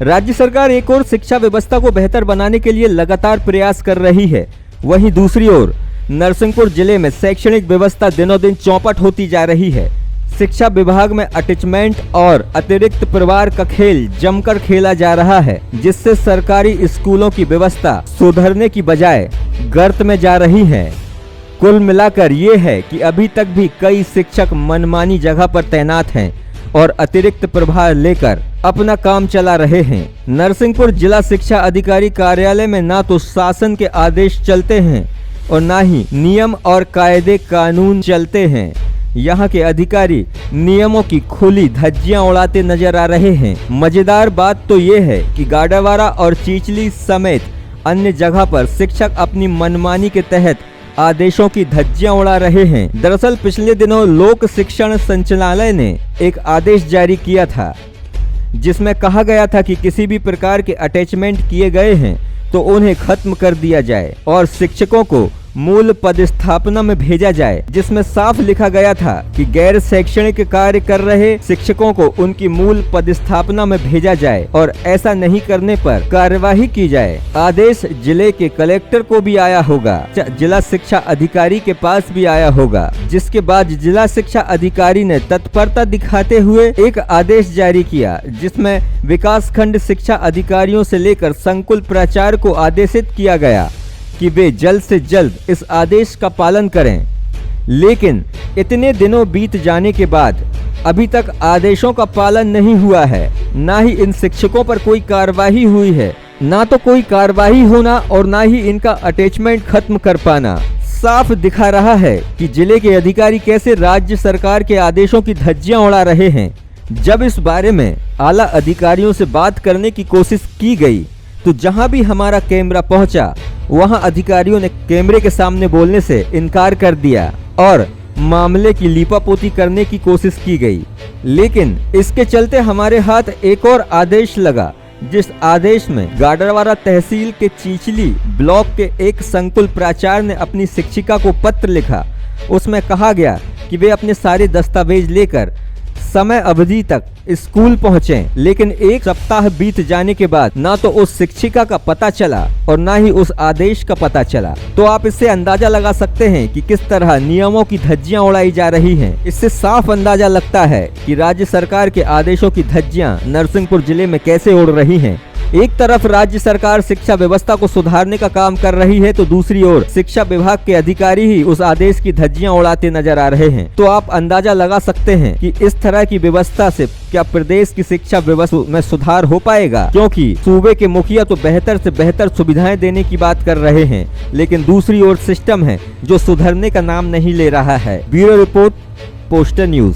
राज्य सरकार एक ओर शिक्षा व्यवस्था को बेहतर बनाने के लिए लगातार प्रयास कर रही है, वहीं दूसरी ओर नरसिंहपुर जिले में शैक्षणिक व्यवस्था दिनों दिन चौपट होती जा रही है। शिक्षा विभाग में अटैचमेंट और अतिरिक्त प्रभार का खेल जमकर खेला जा रहा है, जिससे सरकारी स्कूलों की व्यवस्था सुधरने की बजाय गर्त में जा रही है। कुल मिलाकर ये है कि अभी तक भी कई शिक्षक मनमानी जगह पर तैनात हैं और अतिरिक्त प्रभार लेकर अपना काम चला रहे हैं। नरसिंहपुर जिला शिक्षा अधिकारी कार्यालय में ना तो शासन के आदेश चलते हैं और ना ही नियम और कायदे कानून चलते हैं। यहाँ के अधिकारी नियमों की खुली धज्जियां उड़ाते नजर आ रहे हैं। मजेदार बात तो ये है कि गाडावारा और चीचली समेत अन्य जगह पर शिक्षक अपनी मनमानी के तहत आदेशों की धज्जियां उड़ा रहे हैं। दरअसल पिछले दिनों लोक शिक्षण संचालनालय ने एक आदेश जारी किया था, जिसमें कहा गया था कि किसी भी प्रकार के अटैचमेंट किए गए हैं तो उन्हें खत्म कर दिया जाए और शिक्षकों को मूल पदस्थापना में भेजा जाए, जिसमें साफ लिखा गया था कि गैर शैक्षणिक कार्य कर रहे शिक्षकों को उनकी मूल पदस्थापना में भेजा जाए और ऐसा नहीं करने पर कार्यवाही की जाए। आदेश जिले के कलेक्टर को भी आया होगा, जिला शिक्षा अधिकारी के पास भी आया होगा, जिसके बाद जिला शिक्षा अधिकारी ने तत्परता दिखाते हुए एक आदेश जारी किया, जिसमें विकास खंड शिक्षा अधिकारियों से लेकर संकुल प्राचार्य को आदेशित किया गया कि वे जल्द से जल्द इस आदेश का पालन करें। लेकिन इतने दिनों बीत जाने के बाद अभी तक आदेशों का पालन नहीं हुआ है, ना ही इन शिक्षकों पर कोई कार्रवाई हुई है, ना तो कोई कार्रवाई होना और ना ही इनका अटैचमेंट खत्म कर पाना। साफ दिखा रहा है कि जिले के अधिकारी कैसे राज्य सरकार के आदेशों की धज्जियां उड़ा रहे हैं। जब इस बारे में आला अधिकारियों से बात करने की कोशिश की गई तो जहां भी हमारा कैमरा पहुंचा वहां अधिकारियों ने कैमरे के सामने बोलने से इनकार कर दिया और मामले की लीपापोती करने की कोशिश की गई। लेकिन इसके चलते हमारे हाथ एक और आदेश लगा, जिस आदेश में गाडरवारा तहसील के चीचली ब्लॉक के एक संकुल प्राचार्य ने अपनी शिक्षिका को पत्र लिखा। उसमें कहा गया कि वे अपने सारे दस्तावेज लेकर समय अवधि तक स्कूल पहुंचे, लेकिन एक सप्ताह बीत जाने के बाद ना तो उस शिक्षिका का पता चला और ना ही उस आदेश का पता चला। तो आप इससे अंदाजा लगा सकते हैं कि किस तरह नियमों की धज्जियां उड़ाई जा रही हैं। इससे साफ अंदाजा लगता है कि राज्य सरकार के आदेशों की धज्जियां नरसिंहपुर जिले में कैसे उड़ रही हैं। एक तरफ राज्य सरकार शिक्षा व्यवस्था को सुधारने का काम कर रही है तो दूसरी ओर शिक्षा विभाग के अधिकारी ही उस आदेश की धज्जियां उड़ाते नजर आ रहे हैं। तो आप अंदाजा लगा सकते हैं कि इस तरह की व्यवस्था से क्या प्रदेश की शिक्षा व्यवस्था में सुधार हो पाएगा, क्योंकि सूबे के मुखिया तो बेहतर से बेहतर सुविधाएं देने की बात कर रहे हैं, लेकिन दूसरी ओर सिस्टम है जो सुधरने का नाम नहीं ले रहा है। Bureau report, poster news.